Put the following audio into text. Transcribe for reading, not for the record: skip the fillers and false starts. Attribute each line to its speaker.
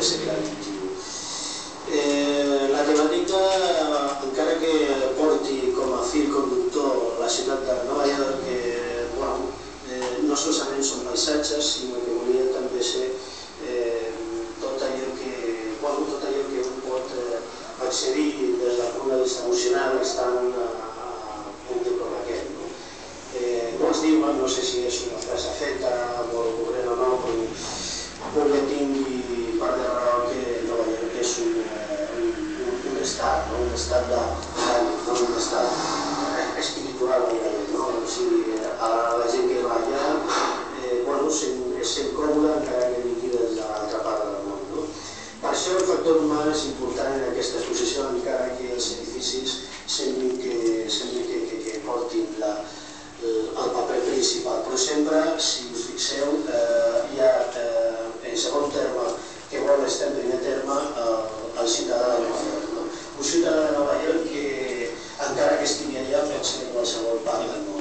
Speaker 1: del segle XXI. La temàtica, encara que porti com a fil conductor la ciutat de Nova York, no solament són paisatges, sinó que volia també ser tot allò que un pot accedir des del punt de vista emocional estant a un lloc com aquest. Molts diuen, no sé si és una frase feta, molt corrent o no, però que tingui part de raó que Nova York és un estat, un estat d'ànim, un estat espiritual, o sigui, la gent que va allà es sent còmode encara que vingui des de l'altra part del món. Per això el factor humà és important en aquesta exposició, encara que els edificis semblin que portin el paper principal, però sempre, si us fixeu, hi ha en segon terme que vol estar en primer terme el ciutadà de Nova York. Un ciutadà de Nova York que, encara que estigui allà, pot ser de qualsevol part del món.